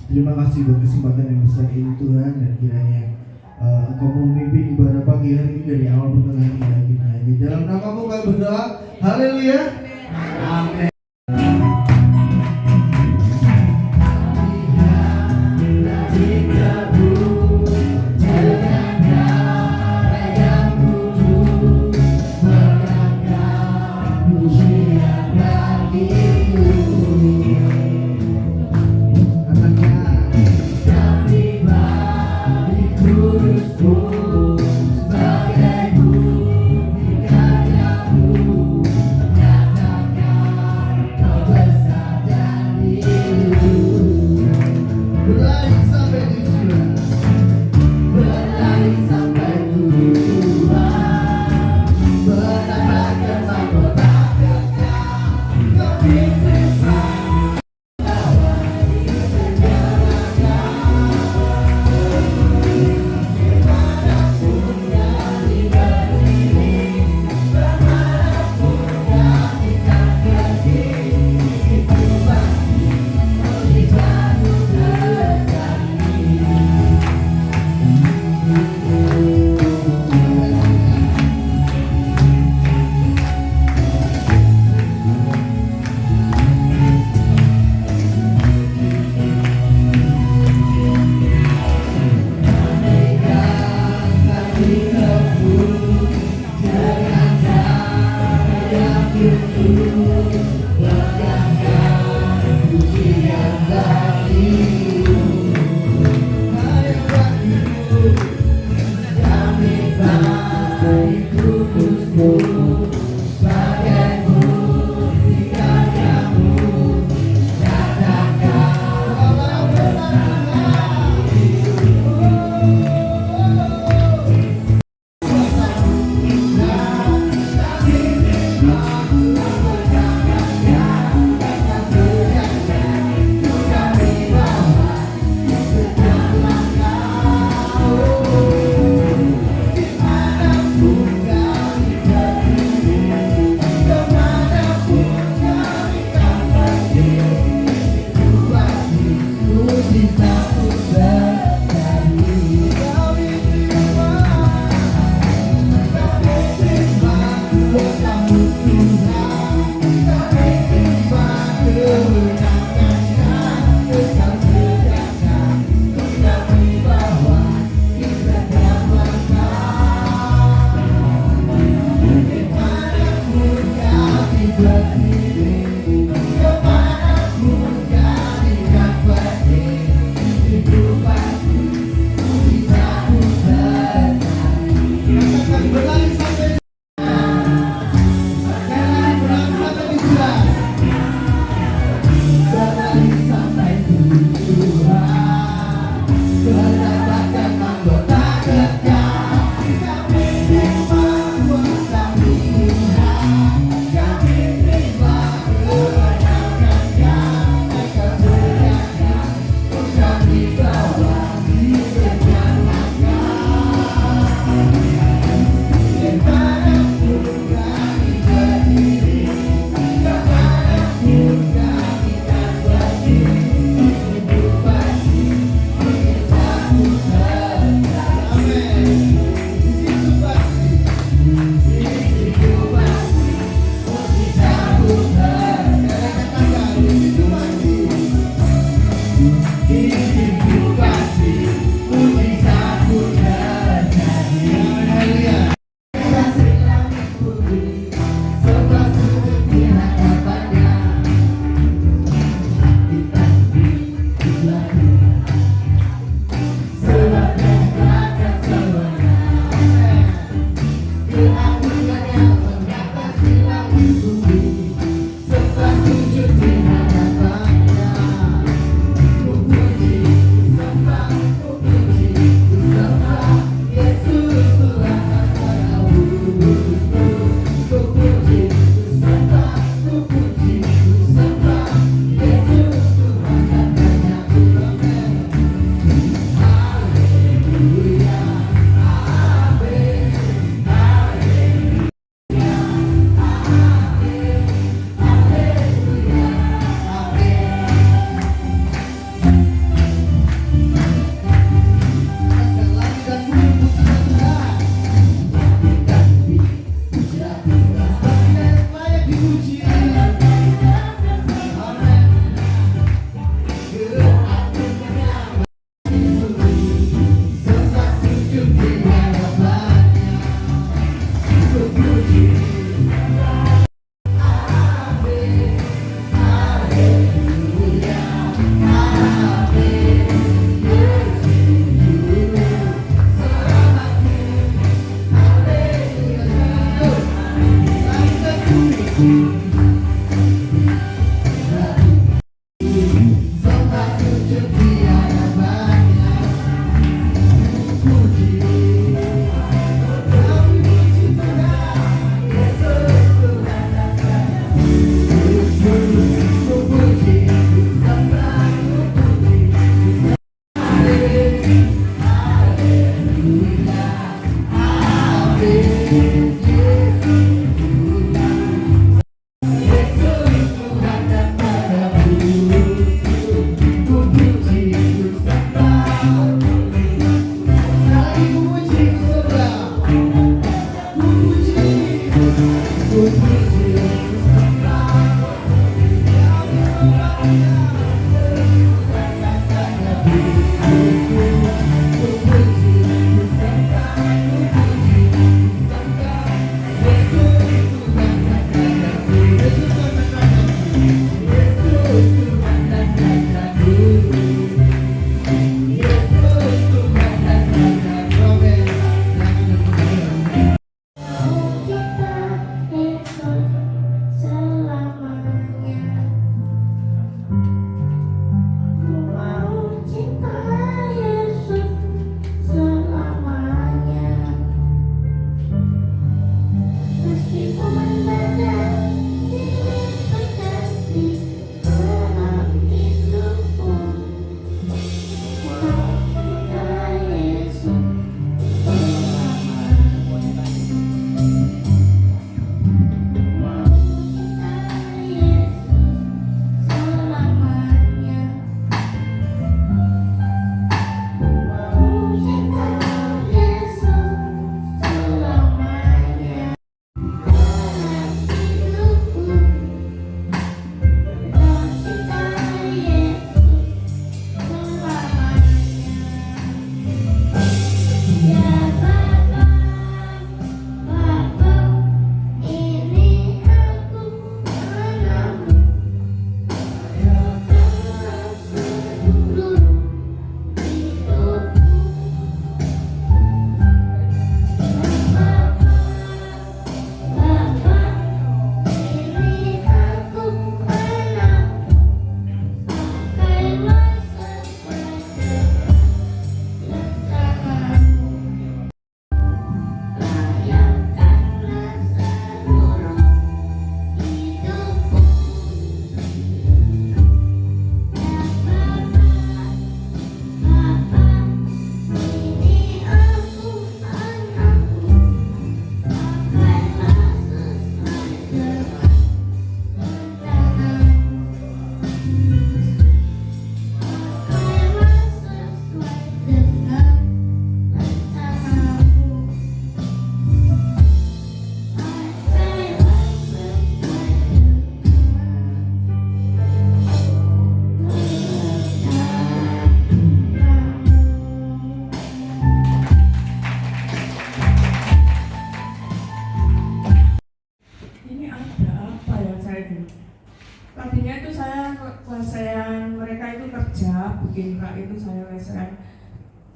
Terima kasih buat kesempatan yang besar ini Tuhan, dan kiranya Engkau memimpin ibadah pagi hari ini dari awal pertengahan hingga akhirnya. Dalam namamu kami berdoa, haleluya, amin.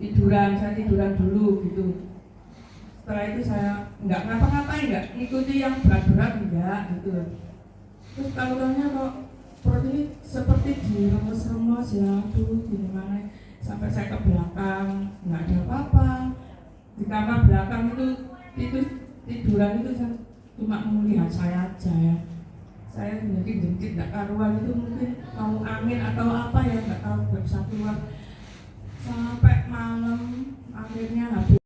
saya tiduran dulu gitu. Setelah itu saya nggak ngapa-ngapain, nggak ngikuti yang berat-berat, enggak gitu. Terus tahu-tahunya kok perut ini seperti diremes-remes ya, aduh gimana. Sampai saya ke belakang, nggak ada apa-apa. Di kamar belakang itu tiduran itu saya cuma melihat saya aja ya. Saya jengkit nggak karuan, itu mungkin mau angin atau apa ya, nggak tahu, nggak bisa keluar. Sampai malam akhirnya habis.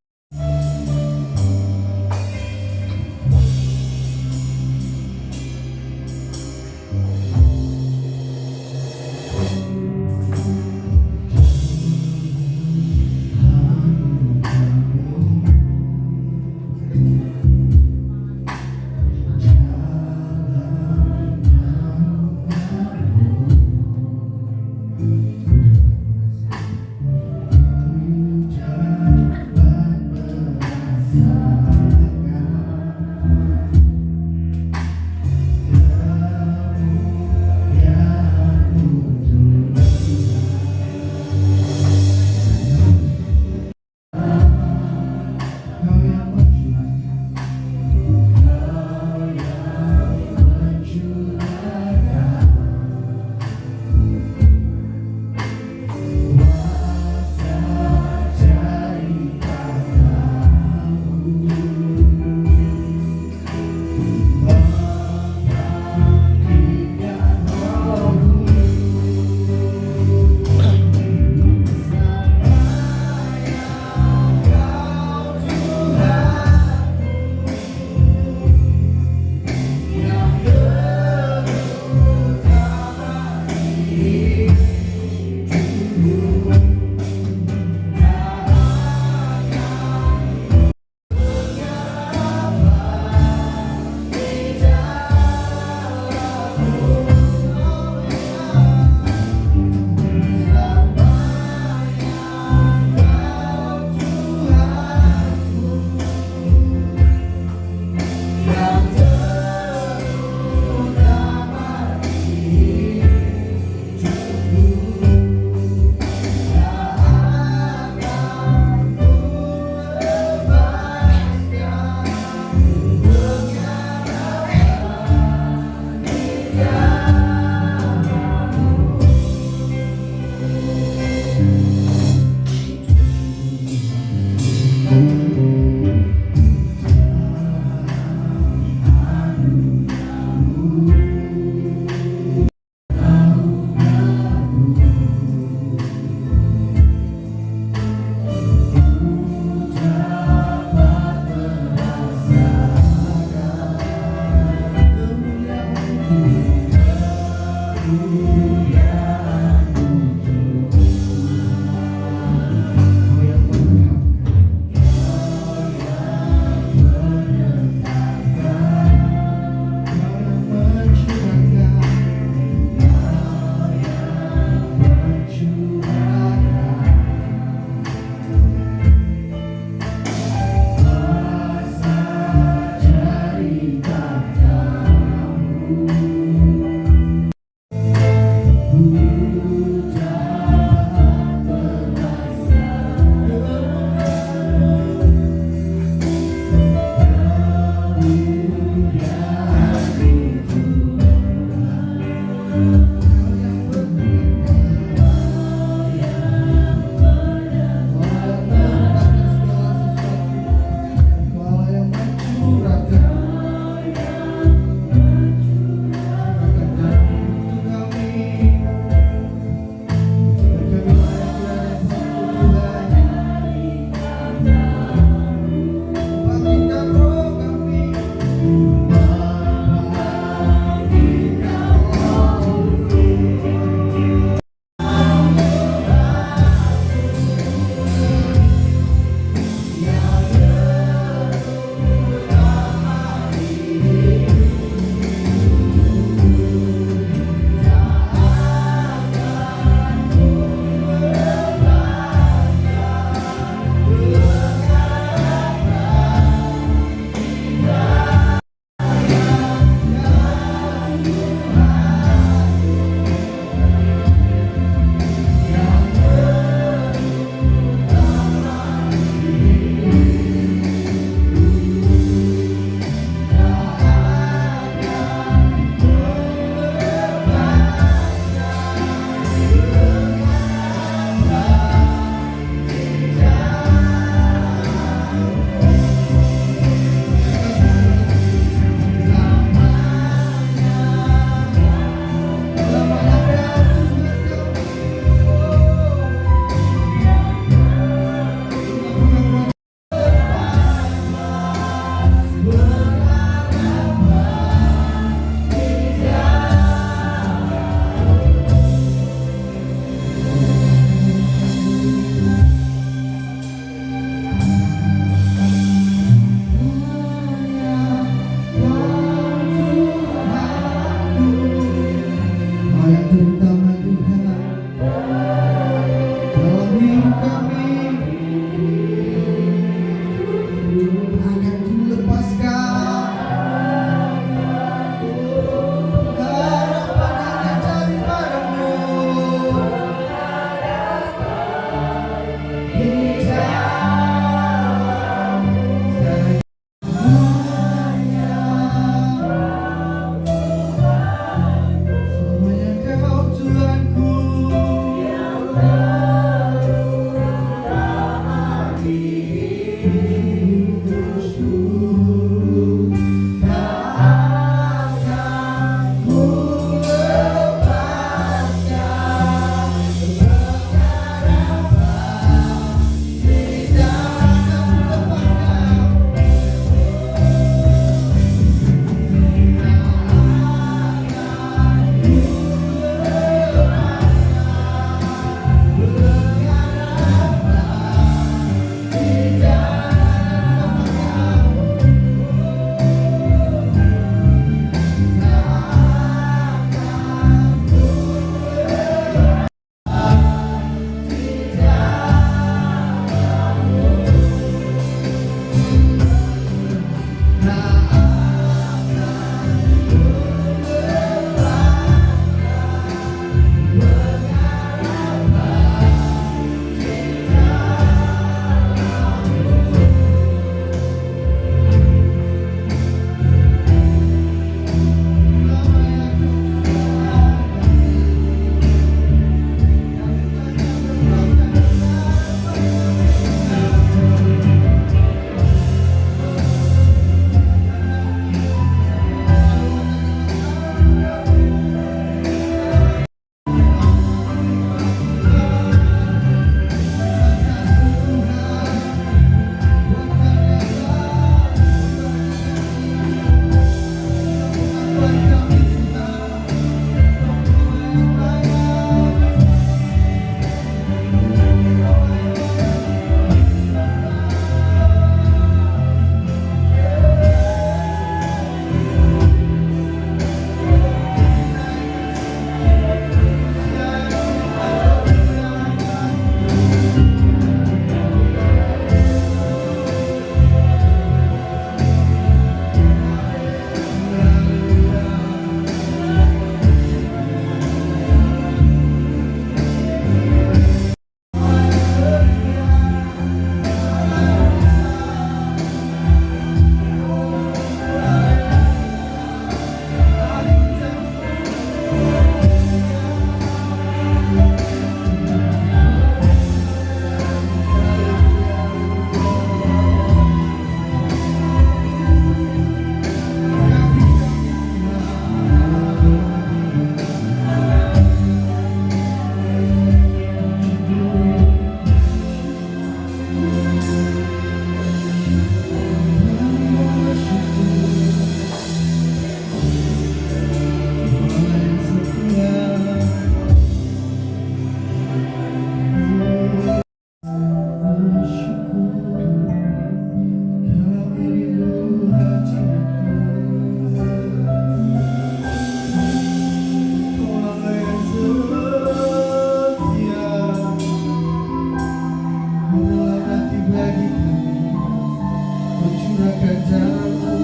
mencurahkan jalanmu,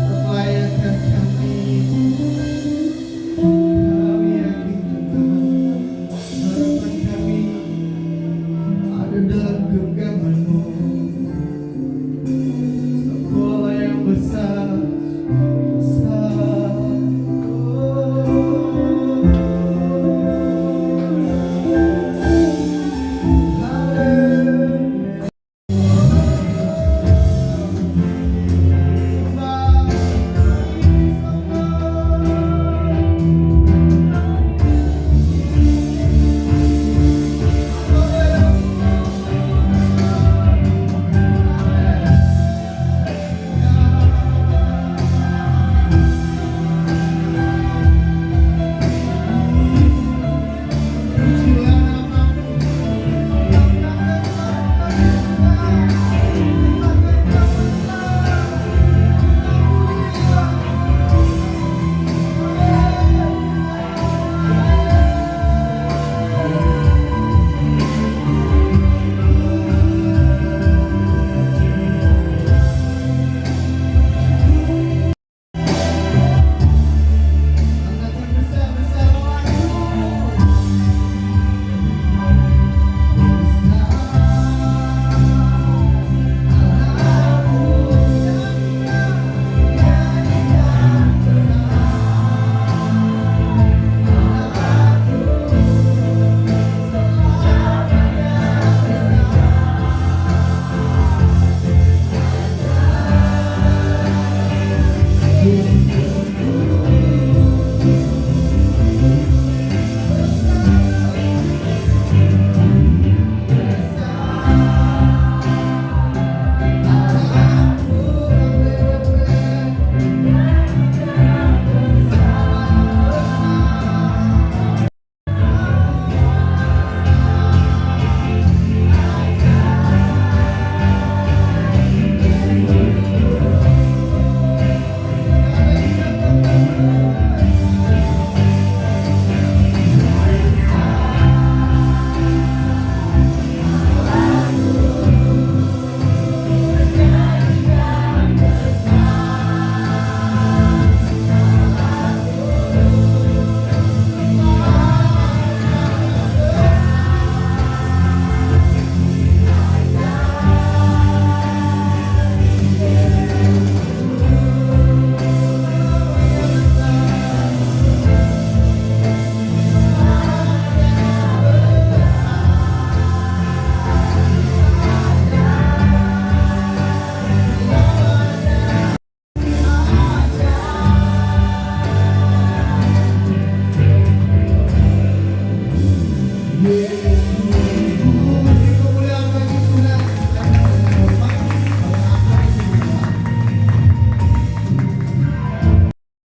melayakkan kami. Kami yakin Tuhan, harapan kami ada dalam genggaman-Mu. Sekolah yang besar, besar.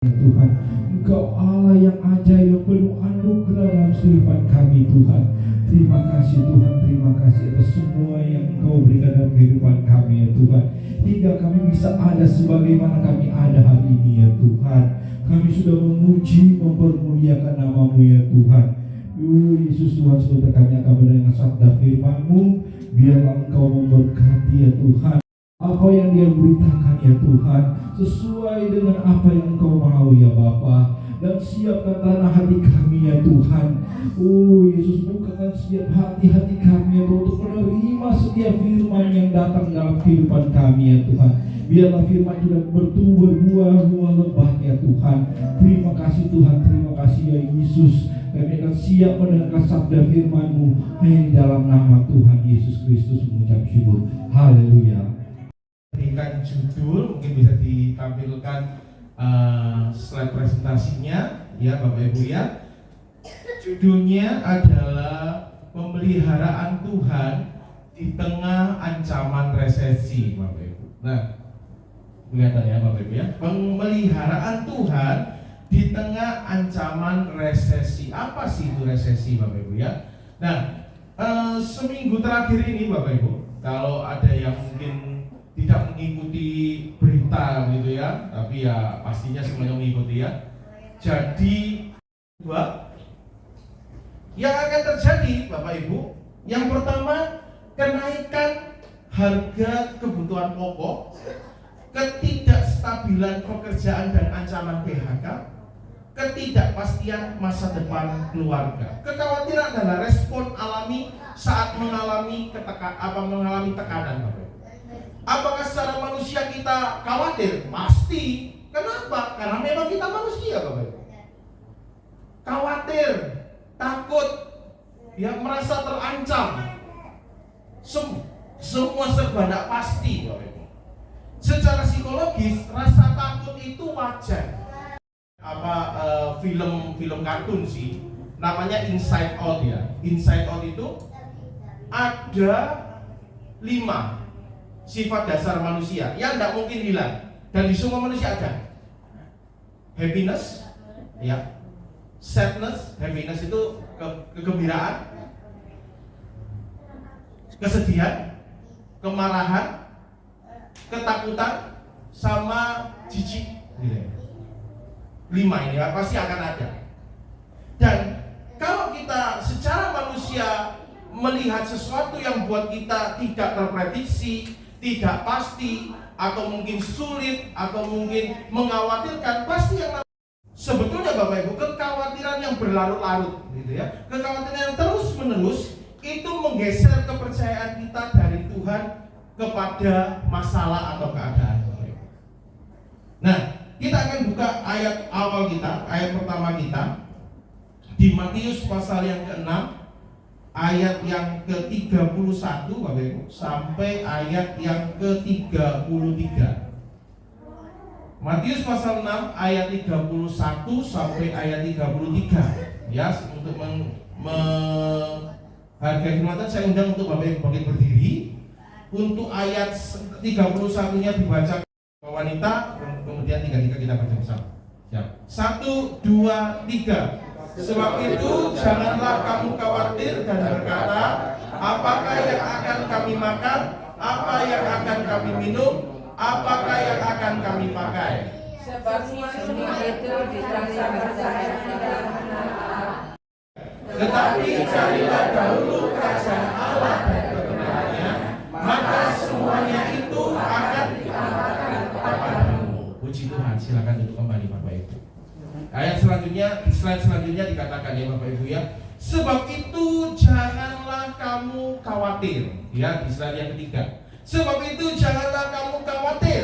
Tuhan, Engkau Allah yang ajaib, yang penuh anugerah dalam kehidupan kami Tuhan. Terima kasih Tuhan, terima kasih atas semua yang Engkau berikan dalam kehidupan kami ya Tuhan. Hingga kami bisa ada sebagaimana kami ada hari ini ya Tuhan. Kami sudah memuji, mempermuliakan nama-Mu ya Tuhan. Yesus Tuhan, saudara kami akan mendengar sabda firman-Mu. Biarlah Engkau memberkati ya Tuhan apa yang dia beritakan ya Tuhan, sesuai dengan apa yang Engkau mau ya Bapa. Dan siapkan tanah hati kami ya Tuhan. Oh Yesus, bukakan setiap hati-hati kami ya Tuhan, untuk menerima setiap firman yang datang dalam kehidupan kami ya Tuhan. Biarlah firman kita bertumbuh, berbuah lebat ya Tuhan. Terima kasih Tuhan, terima kasih ya Yesus. Kami akan siap mendengarkan sabda firman-Mu hanya di dalam nama Tuhan Yesus Kristus mengucap syukur. Haleluya. Berikan judul, mungkin bisa ditampilkan slide presentasinya ya Bapak Ibu ya. Judulnya adalah pemeliharaan Tuhan di tengah ancaman resesi Bapak Ibu. Nah, kelihatan ya Bapak Ibu ya, pemeliharaan Tuhan di tengah ancaman resesi. Apa sih itu resesi Bapak Ibu ya? Nah, seminggu terakhir ini Bapak Ibu, kalau ada yang mungkin tidak mengikuti berita gitu ya, tapi ya pastinya semuanya mengikuti ya. Jadi dua yang akan terjadi Bapak Ibu, yang pertama kenaikan harga kebutuhan pokok, ketidakstabilan pekerjaan dan ancaman PHK, ketidakpastian masa depan keluarga. Kekhawatiran adalah respon alami saat mengalami tekanan, Bapak. Apakah secara manusia kita khawatir? Pasti. Kenapa? Karena memang kita manusia, Bapak. Khawatir, takut, ya merasa terancam. Semua serba tidak pasti, Bapak. Secara psikologis, rasa takut itu wajar. Film kartun sih, namanya Inside Out ya. Inside Out itu ada 5 sifat dasar manusia yang tidak mungkin hilang dan di semua manusia ada. Happiness, ya, sadness, happiness itu kegembiraan, kesedihan, kemarahan, ketakutan, sama jijik. 5 ini pasti akan ada. Dan kalau kita secara manusia melihat sesuatu yang buat kita tidak terprediksi, tidak pasti, atau mungkin sulit, atau mungkin mengkhawatirkan, pasti yang sebetulnya Bapak Ibu kekhawatiran yang berlarut-larut, gitu ya, kekhawatiran yang terus-menerus itu menggeser kepercayaan kita dari Tuhan kepada masalah atau keadaan. Nah, kita akan buka ayat awal kita, ayat pertama kita di Matius pasal yang ke-6, ayat yang ke-31 Bapak Ibu sampai ayat yang ke-33. Matius pasal 6 ayat 31 sampai ayat 33. Ya, untuk menghargai firman Tuhan, saya undang untuk Bapak Ibu bangkit berdiri. Untuk ayat 31-nya dibaca wanita, kemudian 3 kita baca bersama. Siap. 1, 2, 3. Sebab itu janganlah kamu khawatir dan berkata, apakah yang akan kami makan, apa yang akan kami minum, apakah yang akan kami pakai. Sebab semua itu dicari bersama. Tetapi carilah dahulu kerajaan Allah dan kebenarannya, maka semuanya itu akan ditambahkan kepadamu. Puji Tuhan, silakan duduk kembali Bapak Ibu. Ayat selanjutnya, di slide selanjutnya dikatakan ya Bapak Ibu ya. Sebab itu janganlah kamu khawatir. Ya, di slide yang ketiga. Sebab itu janganlah kamu khawatir.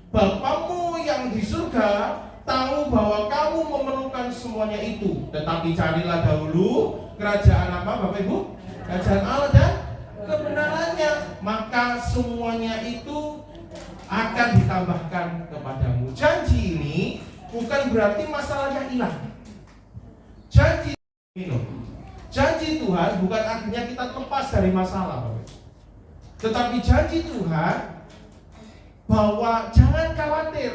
Bapamu yang di surga tahu bahwa kamu memerlukan semuanya itu. Tetapi carilah dahulu kerajaan apa Bapak Ibu? Kerajaan Allah dan kebenarannya, maka semuanya itu akan ditambahkan kepadamu. Janji ini bukan berarti masalahnya hilang. Janji Tuhan bukan artinya kita lepas dari masalah, Bapak. Tetapi janji Tuhan bahwa jangan khawatir.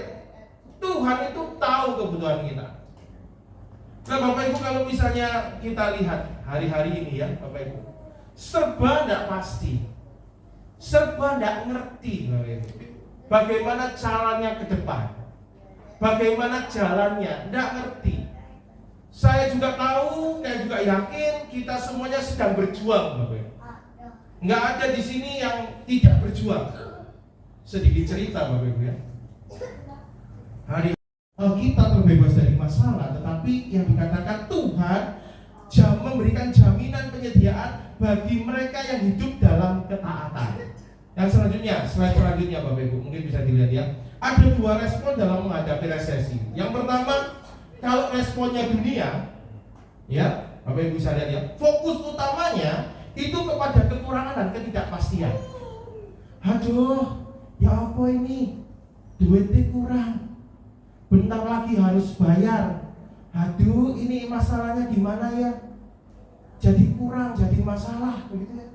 Tuhan itu tahu kebutuhan kita. Nah Bapak Ibu, kalau misalnya kita lihat hari-hari ini ya Bapak Ibu, serba tidak pasti, serba tidak ngerti Bapak Ibu. Bagaimana caranya ke depan, bagaimana jalannya, tidak ngerti. Saya juga tahu, saya juga yakin kita semuanya sedang berjuang, Bapak Ibu. Nggak ada di sini yang tidak berjuang. Sedikit cerita, Bapak Ibu ya. Hari kita terbebas dari masalah, tetapi yang dikatakan Tuhan memberikan jaminan penyediaan bagi mereka yang hidup dalam ketaatan. Yang selanjutnya, slide selanjutnya Bapak Ibu, mungkin bisa dilihat ya. Ada 2 respon dalam menghadapi resesi. Yang pertama, kalau responnya dunia, ya Bapak Ibu bisa lihat ya, fokus utamanya itu kepada kekurangan dan ketidakpastian. Aduh, ya apa ini? Duitnya kurang, bentar lagi harus bayar. Aduh, ini masalahnya gimana ya? Jadi kurang, jadi masalah, begitu ya.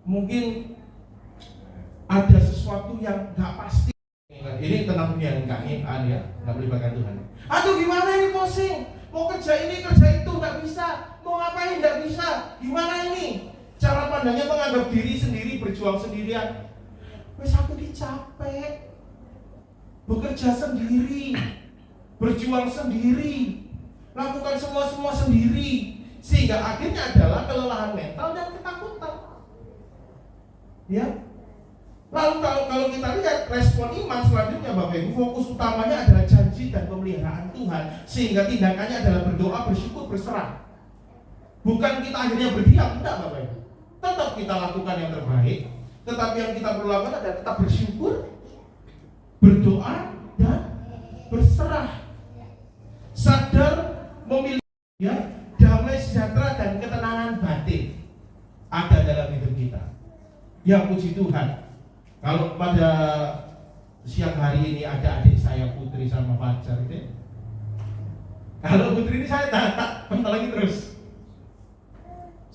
Mungkin ada sesuatu yang nggak pasti. Ini tentang dunia, nggak ya, nggak melibatkan Tuhan. Aduh, gimana ini pusing? Mau kerja ini, kerja itu nggak bisa. Mau ngapain nggak bisa? Gimana ini? Cara pandangnya menganggap diri sendiri, berjuang sendirian. Wes aku dicapek, bekerja sendiri, berjuang sendiri, lakukan semua sendiri, sehingga akhirnya adalah kelelahan mental dan ketakutan. Ya. Lalu kalau kita lihat respon iman selanjutnya Bapak Ibu, fokus utamanya adalah janji dan pemeliharaan Tuhan, sehingga tindakannya adalah berdoa, bersyukur, berserah. Bukan kita akhirnya berdiam, enggak Bapak Ibu. Tetap kita lakukan yang terbaik, tetapi yang kita perlu lakukan adalah tetap bersyukur, berdoa, dan berserah. Sadar memiliki damai sejahtera dan ketenangan batin ada dalam hidup kita. Ya puji Tuhan. Kalau pada siang hari ini ada adik saya Putri sama Fajar itu, kalau Putri ini saya tak bentar lagi terus.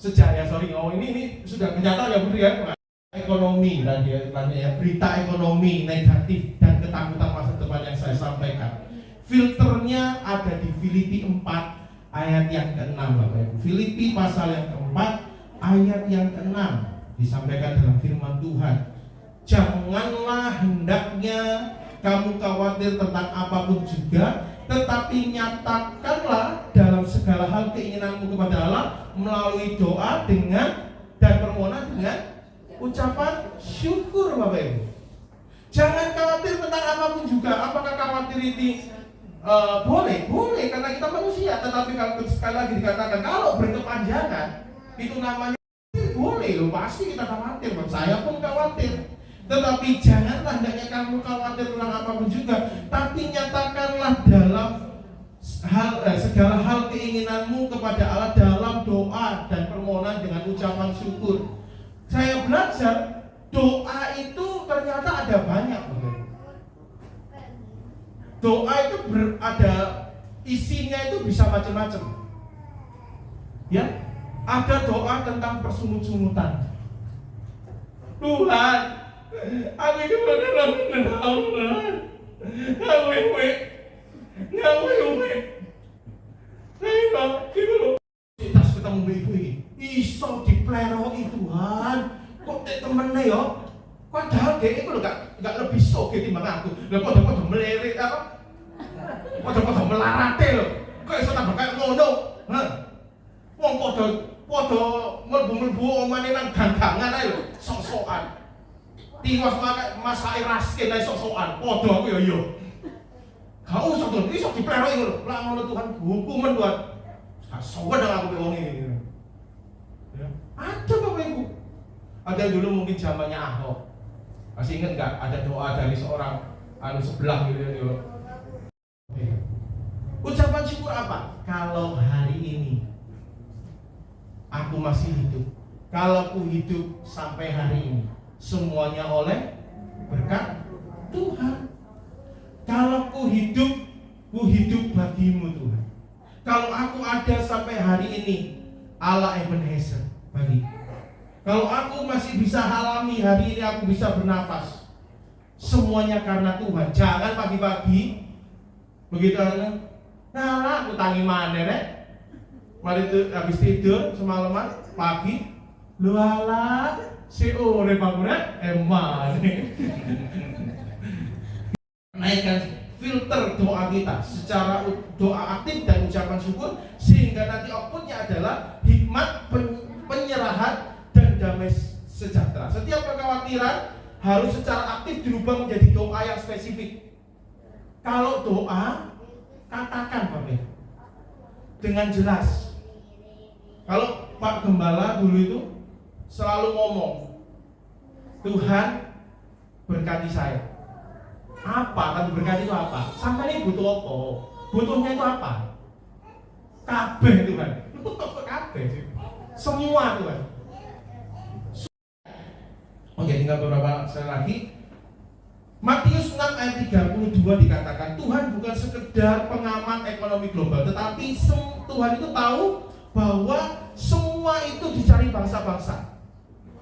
Ini sudah kenyataan ya Putri ya. Ekonomi tadi ya, berita ekonomi negatif dan ketakutan masa depan yang saya sampaikan. Filternya ada di Filipi 4 ayat yang ke-6 Bapak Ibu. Filipi pasal yang ke-4 ayat yang ke-6 disampaikan dalam firman Tuhan. Janganlah hendaknya kamu khawatir tentang apapun juga, tetapi nyatakanlah dalam segala hal keinginanmu kepada Allah melalui doa dan permohonan dengan ucapan syukur Bapak Ibu. Jangan khawatir tentang apapun juga. Apakah khawatir ini boleh karena kita manusia, tetapi kalau sekali lagi dikatakan kalau berkepanjangan itu namanya boleh loh, pasti kita khawatir. Saya pun khawatir. Tetapi janganlah hendaknya kamu khawatir tentang apapun juga, tapi nyatakanlah dalam segala hal keinginanmu kepada Allah dalam doa dan permohonan dengan ucapan syukur. Saya belajar doa itu ternyata ada banyak. Doa itu ada isinya itu bisa macam-macam. Ya, ada doa tentang persungut-sungutan. Tuhan, aku itu benar Allah. Ngawe. Ayo, itu loh. Kita ketemu ibu ini. Iso dipleroi Tuhan. Kok temennya ya? Padahal dia itu loh gak lebih soge timbang aku. Lah pada melirik apa? Pada melarate loh. Kok iso tambah kayak ngono? Hah? Wong pada mlebu-mlebu omane nang gangangan ae lho, sok-sokan. Tiwas masake raskin ae sok-sokan. Padha aku ya iya. Gak usah tuh, iso dipleroi ngono. Lah ngono Tuhan hukuman buat sowan aku wong ini. Ya. Ada Bapak Ibu. Ada dulu mungkin zamannya Ahok. Masih ingat nggak ada doa dari seorang sebelah gitu ya. Ucapan syukur apa? Kalau hari ini aku masih hidup, kalau aku hidup sampai hari ini, semuanya oleh berkat Tuhan. Kalau ku hidup bagimu Tuhan. Kalau aku ada sampai hari ini, Allah Ebenezer bagi. Kalau aku masih bisa alami hari ini, aku bisa bernafas, semuanya karena Tuhan. Jangan pagi-pagi begitu nah aku tangi mana mari itu habis tidur semalaman pagi lu ala si ore bangunnya eman. Naikkan filter doa kita secara doa aktif dan ucapan syukur, sehingga nanti outputnya adalah hikmat penyerahan dan damai sejahtera. Setiap kekhawatiran harus secara aktif dirubah menjadi doa yang spesifik. Kalau doa, katakan Bapak dengan jelas. Kalau Pak Gembala dulu itu selalu ngomong, Tuhan berkati saya. Apa? Tapi berkati itu apa? Sampai ini butuh apa? Butuhnya itu apa? Kabeh Tuhan. Kabeh sih. Semua Tuhan. Oke, tinggal beberapa sekali lagi. Matius 6 ayat 32 dikatakan Tuhan bukan sekedar pengamat ekonomi global, tetapi Tuhan itu tahu bahwa semua itu dicari bangsa-bangsa.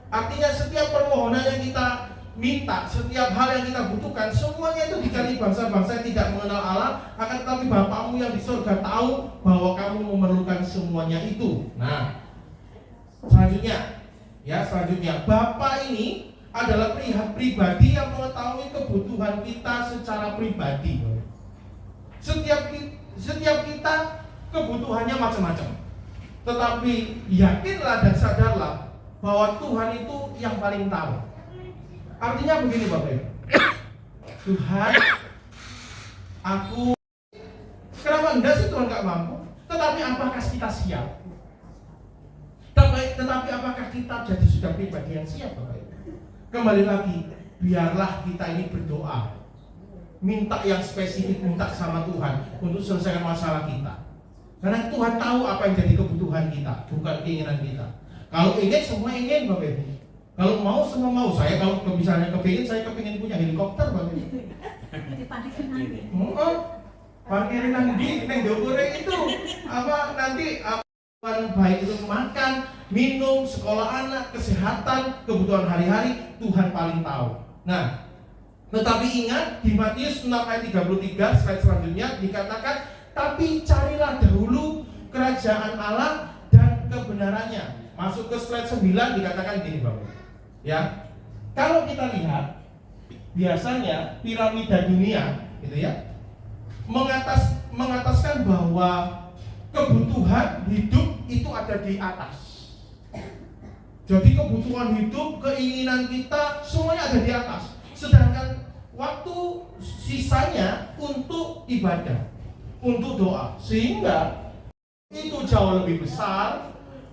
Artinya setiap permohonan yang kita minta, setiap hal yang kita butuhkan, semuanya itu dicari bangsa-bangsa yang tidak mengenal Allah. Akan tetapi Bapakmu yang di surga tahu bahwa kamu memerlukan semuanya itu. Nah, selanjutnya Bapak ini adalah pihak pribadi yang mengetahui kebutuhan kita secara pribadi. Setiap kita kebutuhannya macam-macam. Tetapi yakinlah dan sadarlah bahwa Tuhan itu yang paling tahu. Artinya begini Bapak Ibu. Tuhan, aku kenapa enggak sih Tuhan gak mampu? Tetapi apakah kita siap? Tetapi apakah kita jadi sudah pribadi yang siap Bapak Ibu? Kembali lagi, biarlah kita ini berdoa, minta yang spesifik, minta sama Tuhan untuk selesaikan masalah kita. Karena Tuhan tahu apa yang jadi kebutuhan kita, bukan keinginan kita. Kalau ingin, semua ingin Bapak Ibu. Kalau mau, semua mau. Saya kalau misalnya kepingin, saya kepingin punya helikopter Bapak Ibu. Parkirin nanti, neng dopure itu apa nanti baik itu makan, minum, sekolah anak, kesehatan, kebutuhan hari-hari, Tuhan paling tahu. Nah, tetapi ingat di Matius 6 ayat 33 slide selanjutnya dikatakan, tapi carilah dahulu kerajaan Allah dan kebenarannya. Masuk ke slide 9 dikatakan gini Bapak. Ya. Kalau kita lihat biasanya piramida dunia gitu ya, mengataskan bahwa kebutuhan hidup itu ada di atas. Jadi kebutuhan hidup, keinginan kita semuanya ada di atas. Sedangkan waktu sisanya untuk ibadah, untuk doa. Sehingga itu jauh lebih besar.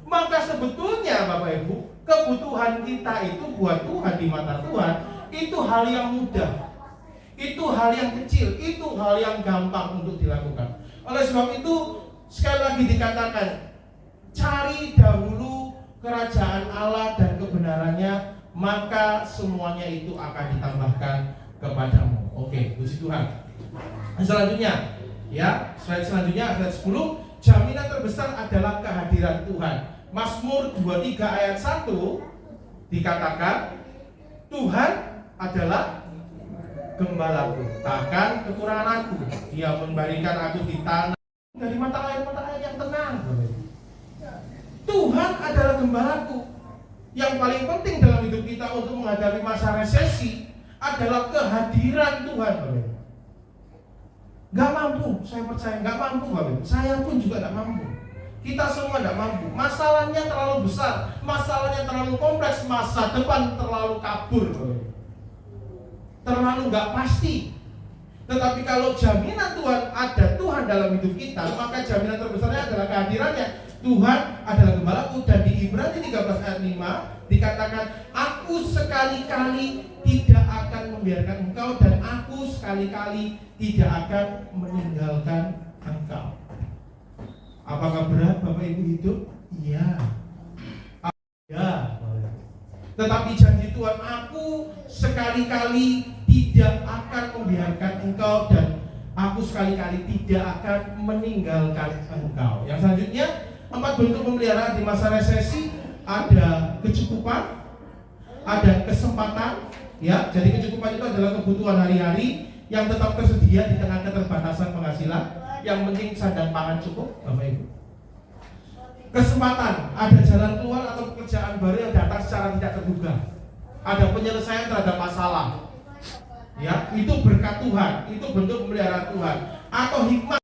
Maka sebetulnya Bapak Ibu, kebutuhan kita itu buat Tuhan di mata Tuhan itu hal yang mudah. Itu hal yang kecil, itu hal yang gampang untuk dilakukan. Oleh sebab itu sekali lagi dikatakan, cari dahulu kerajaan Allah dan kebenarannya, maka semuanya itu akan ditambahkan kepadamu. Oke, puji Tuhan. Selanjutnya, ya, slide selanjutnya, slide 10. Jaminan terbesar adalah kehadiran Tuhan. Mazmur 23 ayat 1 dikatakan, Tuhan adalah gembalaku, takkan kekurangan aku. Dia membaringkan aku di tanah dari mata air yang tenang. Tuhan adalah gembalaku. Yang paling penting dalam hidup kita untuk menghadapi masa resesi adalah kehadiran Tuhan. Gak mampu, saya percaya gak mampu Bapak. Saya pun juga gak mampu. Kita semua gak mampu. Masalahnya terlalu besar, masalahnya terlalu kompleks, masa depan terlalu kabur, terlalu gak pasti. Tetapi kalau jaminan Tuhan, ada Tuhan dalam hidup kita, maka jaminan terbesarnya adalah kehadirannya. Tuhan adalah gembalaku. Dan di Ibrani 13 ayat 5 dikatakan, aku sekali-kali tidak akan membiarkan engkau, dan aku sekali-kali tidak akan meninggalkan engkau. Apakah berat Bapak Ibu hidup? Iya. Ya. Tetapi janji Tuhan, aku sekali-kali tidak akan membiarkan engkau, dan aku sekali-kali tidak akan meninggalkan engkau. Yang selanjutnya, 4 bentuk pemeliharaan di masa resesi. Ada kecukupan, ada kesempatan. Ya, jadi kecukupan itu adalah kebutuhan hari-hari yang tetap tersedia di tengah keterbatasan penghasilan. Yang penting sandang pangan cukup, Bapak Ibu. Kesempatan, ada jalan keluar atau pekerjaan baru yang datang secara tidak terduga. Ada penyelesaian terhadap masalah. Ya, itu berkat Tuhan, itu bentuk pemeliharaan Tuhan. Atau hikmah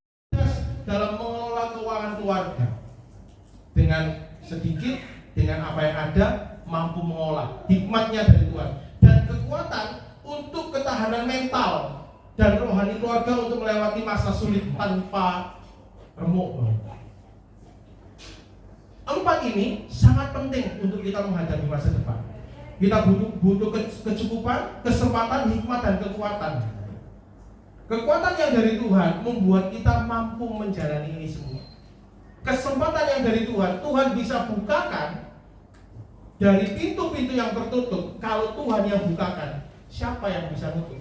dalam mengelola keuangan keluarga. Dengan sedikit, dengan apa yang ada, mampu mengolah. Hikmatnya dari Tuhan. Dan kekuatan untuk ketahanan mental dan rohani keluarga untuk melewati masa sulit tanpa remuk. 4 ini sangat penting untuk kita menghadapi masa depan. Kita butuh kecukupan, kesempatan, hikmat, dan kekuatan. Kekuatan yang dari Tuhan membuat kita mampu menjalani ini semua. Kesempatan yang dari Tuhan, Tuhan bisa bukakan dari pintu-pintu yang tertutup. Kalau Tuhan yang bukakan, siapa yang bisa nutup?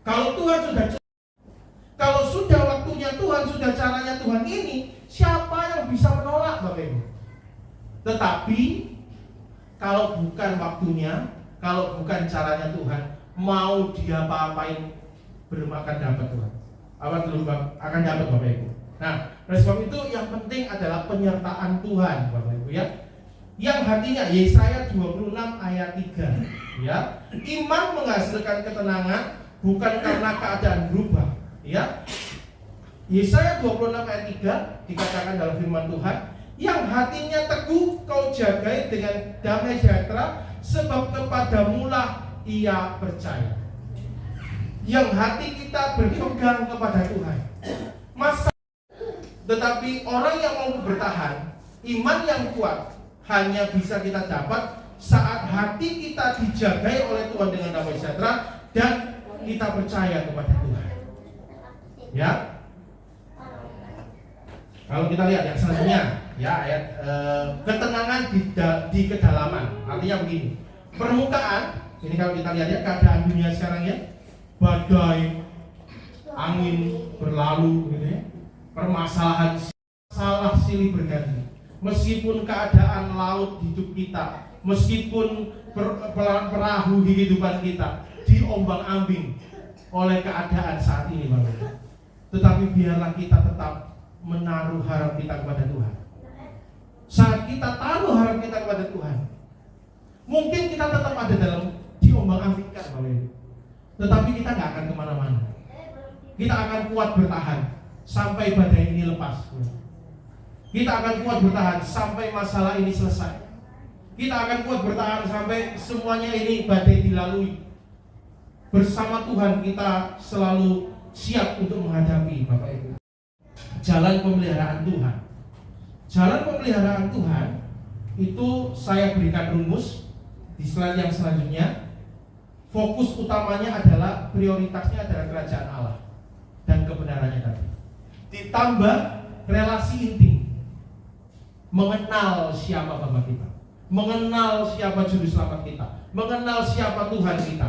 Kalau Tuhan sudah, kalau sudah waktunya Tuhan, sudah caranya Tuhan ini, siapa yang bisa menolak Bapak Ibu? Tetapi kalau bukan waktunya, kalau bukan caranya Tuhan, mau dia apa-apain belum akan dapat Tuhan. Akan dapat Bapak Ibu. Nah, oleh sebab itu yang penting adalah penyertaan Tuhan Bapak Ibu ya. Yang hatinya Yesaya 26 ayat 3 ya. Iman menghasilkan ketenangan bukan karena keadaan berubah ya. Yesaya 26 ayat 3 dikatakan dalam firman Tuhan, yang hatinya teguh kau jagai dengan damai sejahtera, sebab kepadamulah ia percaya. Yang hati kita berpegang kepada Tuhan. Tetapi orang yang mau bertahan, iman yang kuat hanya bisa kita dapat saat hati kita dijagai oleh Tuhan dengan damai sejahtera dan kita percaya kepada Tuhan. Ya. Kalau kita lihat yang selanjutnya, ya ayat ketenangan di kedalaman. Artinya begini. Permukaan, ini kalau kita lihat ya keadaan dunia sekarang ya, badai, angin berlalu, gitu ya. Permasalahan salah silih berganti. Meskipun keadaan laut hidup kita, meskipun perahu kehidupan kita diombang-ambing oleh keadaan saat ini, Bapak. Tetapi biarlah kita tetap menaruh harap kita kepada Tuhan. Saat kita taruh harap kita kepada Tuhan, mungkin kita tetap ada dalam diombang-ambingkan, Bapak. Tetapi kita nggak akan kemana-mana. Kita akan kuat bertahan sampai badai ini lepas. Kita akan kuat bertahan sampai masalah ini selesai. Kita akan kuat bertahan sampai semuanya ini badai dilalui. Bersama Tuhan kita selalu siap untuk menghadapi, Bapak Ibu. Jalan pemeliharaan Tuhan. Jalan pemeliharaan Tuhan itu saya berikan rumus di slide yang selanjutnya. Fokus utamanya adalah prioritasnya adalah kerajaan Allah dan kebenarannya tadi. Ditambah relasi intim, mengenal siapa Bapa kita, mengenal siapa juru selamat kita, mengenal siapa Tuhan kita,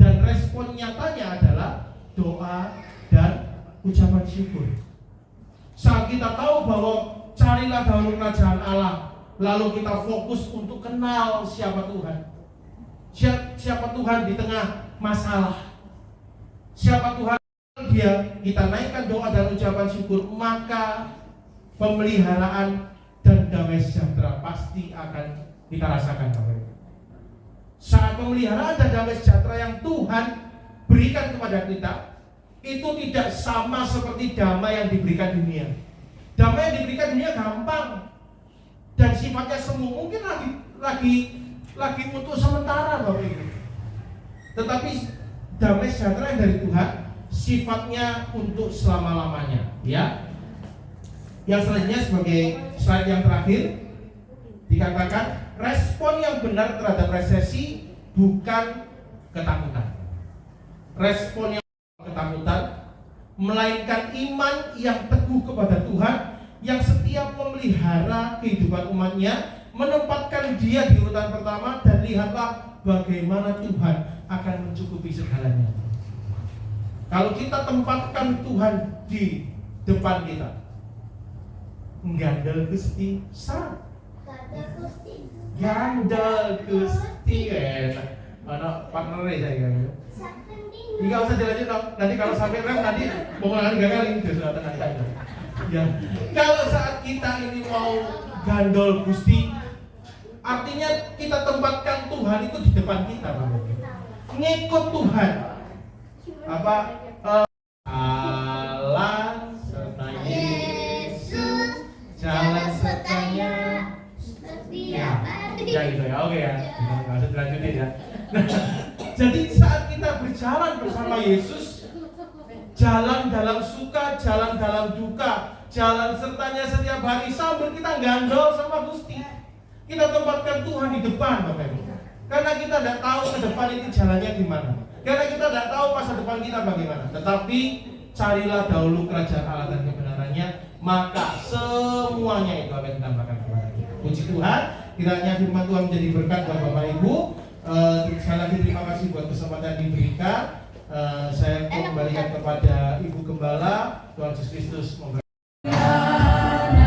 dan respon nyatanya adalah doa dan ucapan syukur. Saat kita tahu bahwa carilah dahulu kerajaan Allah, lalu kita fokus untuk kenal siapa Tuhan, siapa Tuhan di tengah masalah, siapa Tuhan dia, kita naikkan doa dan ucapan syukur, maka pemeliharaan dan damai sejahtera pasti akan kita rasakan. Saat pemeliharaan dan damai sejahtera yang Tuhan berikan kepada kita itu tidak sama seperti damai yang diberikan dunia. Damai yang diberikan dunia gampang dan sifatnya semu, mungkin lagi untuk sementara, Bapak Ibu. Tetapi damai sejahtera yang dari Tuhan sifatnya untuk selama-lamanya, ya. Yang selanjutnya sebagai slide yang terakhir dikatakan respon yang benar terhadap resesi bukan ketakutan. Respon yang ketakutan melainkan iman yang teguh kepada Tuhan yang setiap memelihara kehidupan umatnya, menempatkan dia di urutan pertama, dan lihatlah bagaimana Tuhan akan mencukupi segalanya. Kalau kita tempatkan Tuhan di depan kita, gandel Gusti sah, gandel Gusti enak. Mana partnernya saya kan? Enggak usah dilanjut dong. Nanti kalau sampai rem nanti mau ngelakuin gagal ini sudah tenang. Ya. Kalau saat kita ini mau gandol Gusti, artinya kita tempatkan Tuhan itu di depan kita, Bapak. Ngikut Tuhan. Apa? Jalan serta Yesus, jalan sertanya setiap hari. Ya gitu ya, oke ya. Nggak usah dilanjutin ya. Nah, jadi saat kita berjalan bersama Yesus, jalan dalam suka, jalan dalam duka, jalan sertanya setiap hari, sambil kita gandol sama Gusti. Kita tempatkan Tuhan di depan, Bapak Ibu. Karena kita tidak tahu ke depan ini jalannya gimana. Karena kita tidak tahu masa depan kita bagaimana. Tetapi carilah dahulu kerajaan Allah dan kebenarannya, maka semuanya itu akan ditambahkan kepada kita. Puji Tuhan, kiranya firman Tuhan menjadi berkat buat Bapak Ibu. Sekali lagi terima kasih buat kesempatan diberikan. Saya kembalikan kepada Ibu Gembala. Tuhan Yesus Kristus memberkati. Haleluya.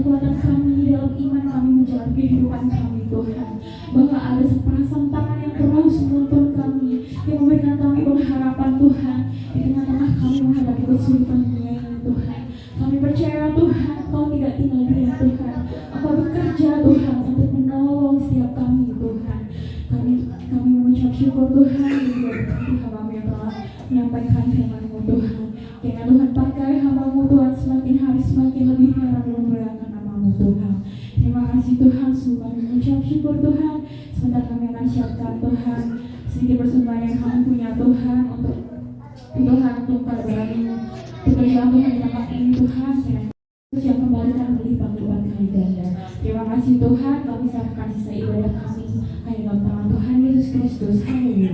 kekuatan kami di dalam iman kami menjalani kehidupan kami Tuhan. Bahwa ada sepasang tangan yang terus menuntun kami, yang memberikan kami pengharapan Tuhan di tengah-tengah kami menghadapi kesulitan dunia ini Tuhan. Kami percaya Tuhan, Kau tidak tinggal diam Tuhan. Engkau bekerja Tuhan untuk menolong setiap kami Tuhan. Kami mengucap syukur Tuhan juga berkati hamba-Mu yang telah menyampaikan firman-Mu Tuhan. Kiranya Tuhan pakai hamba-Mu Tuhan semakin hari semakin lebih heran dan memuliakan nama-Mu Tuhan. Terima kasih Tuhan, sungguh kami mengucap syukur Tuhan. Sebentar kami akan siapkan Tuhan sedikit persembahan yang kami punya Tuhan untuk Tuhan untuk keadaan pekerjaan Tuhan di tempat ini Tuhan. Terus yang kembalikan berlipat-lipat kali ganda. Terima kasih Tuhan, kami serahkan sisa ibadah kami hanya dalam tangan Tuhan Yesus Kristus. Haleluya.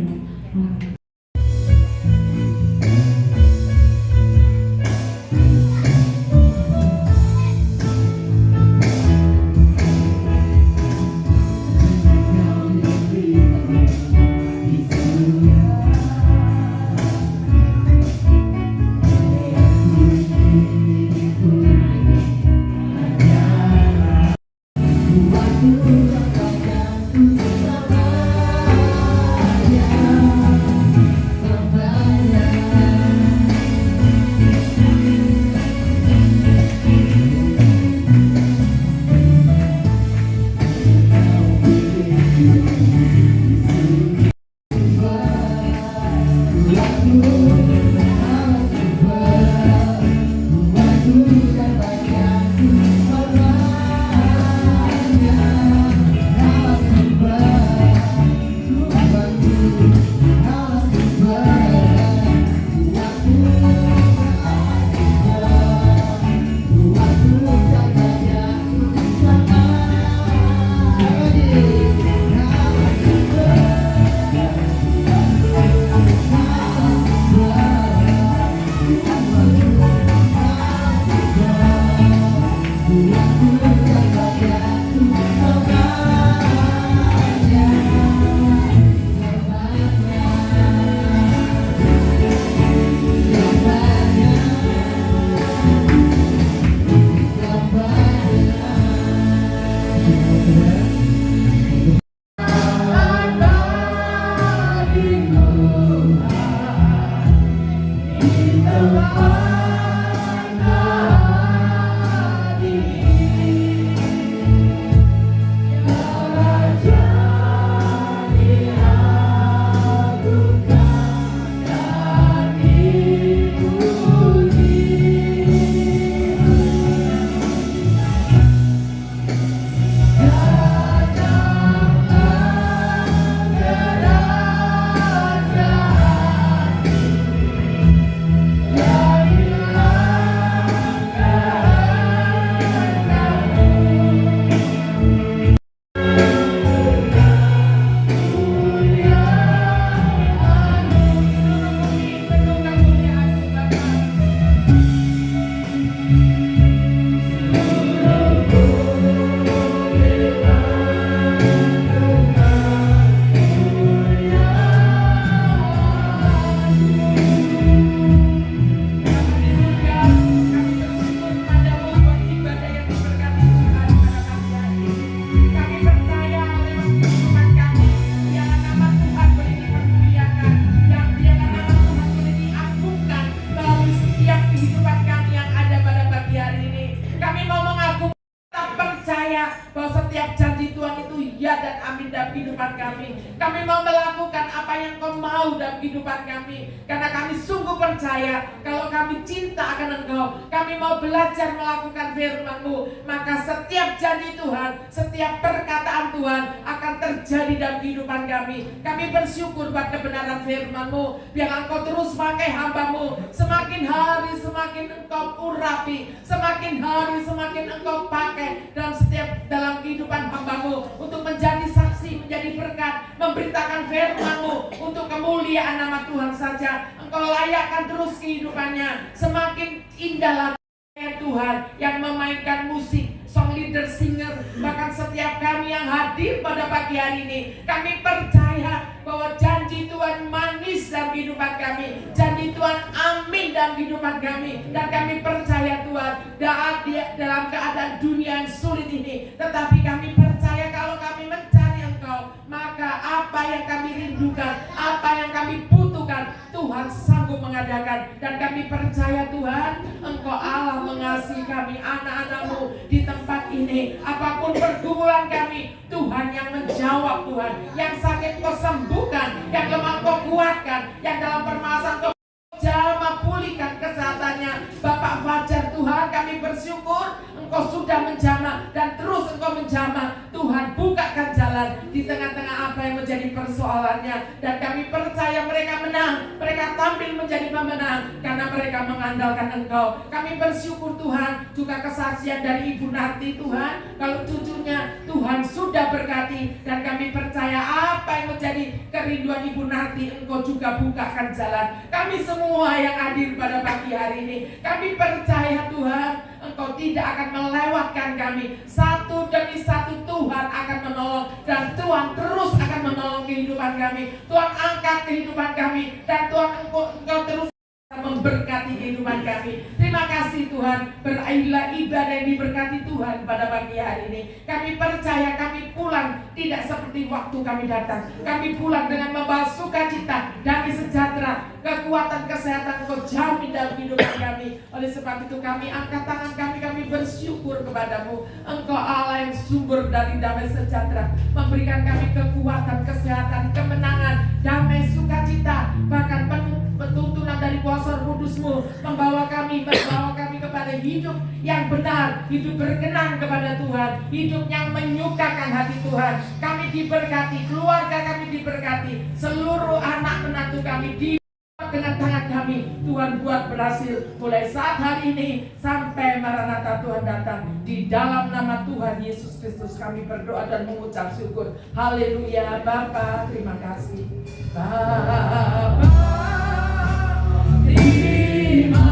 Amin. Kami mau melakukan apa yang Kau mau dalam kehidupan kami. Karena kami sungguh percaya kalau kami cinta akan Engkau, kami mau belajar melakukan firman-Mu, maka setiap janji Tuhan, setiap perkataan Tuhan akan terjadi dalam kehidupan kami. Kami bersyukur buat kebenaran firman-Mu. Biar Engkau terus pakai hamba-Mu. Semakin hari semakin Engkau urapi, semakin hari semakin Engkau pakai dalam kehidupan hamba-Mu untuk menjadi saksi, menjadi berkat, memberitakan firman-Mu untuk kemuliaan nama Tuhan saja. Engkau layakkan terus kehidupannya. Semakin indah lagi Tuhan yang memainkan musik, song leader, singer, bahkan setiap kami yang hadir pada pagi hari ini, kami percaya bahwa janji Tuhan manis dalam kehidupan kami, janji Tuhan amin dalam kehidupan kami, dan kami percaya Tuhan dalam keadaan dunia yang sulit ini. Tetapi kami percaya kalau kami mencari Engkau, maka apa yang kami rindukan, apa yang kami butuhkan, Tuhan sanggup mengadakan. Dan kami percaya Tuhan, Engkau Allah mengasihi kami, anak-anak-Mu di tempat ini. Apapun pergumulan kami, Tuhan yang menjawab Tuhan. Yang sakit Kau sembuhkan, yang lemah Kau kuatkan, yang dalam permasalahan Kau jamah pulihkan kesehatannya. Bapak Fajar Tuhan, kami bersyukur Engkau sudah menjamah dan terus Engkau menjamah. Tuhan bukakan jalan di tengah-tengah apa yang menjadi persoalannya. Dan kami percaya mereka menang, mereka tampil menjadi pemenang karena mereka mengandalkan Engkau. Kami bersyukur Tuhan, juga kesaksian dari Ibu Narti Tuhan, kalau cucunya Tuhan sudah berkati. Dan kami percaya apa yang menjadi kerinduan Ibu Narti, Engkau juga bukakan jalan. Kami semua yang hadir pada pagi hari ini, kami percaya Tuhan, Engkau tidak akan melewatkan kami. Satu demi satu Tuhan akan menolong, dan Tuhan terus akan menolong kehidupan kami. Tuhan angkat kehidupan kami, dan Tuhan Engkau terus memberkati kehidupan kami. Terima kasih Tuhan, berakhirlah ibadah yang diberkati Tuhan pada pagi hari ini. Kami percaya kami pulang tidak seperti waktu kami datang. Kami pulang dengan membawa sukacita, damai sejahtera, kekuatan, kesehatan Kau jamin dalam kehidupan kami. Oleh sebab itu kami angkat tangan kami bersyukur kepadamu. Engkau Allah yang sumber dari damai sejahtera, memberikan kami kekuatan, kesehatan, kemenangan, damai, sukacita, bahkan tuntunan dari kuasa Kudus-Mu membawa kami kepada hidup yang benar, hidup berkenan kepada Tuhan, hidup yang menyukakan hati Tuhan. Kami diberkati, keluarga kami diberkati, seluruh anak menantu kami dengan tangan kami. Tuhan buat berhasil mulai saat hari ini sampai Maranatha Tuhan datang. Di dalam nama Tuhan Yesus Kristus kami berdoa dan mengucap syukur. Haleluya. Bapa, terima kasih. Bapa, terima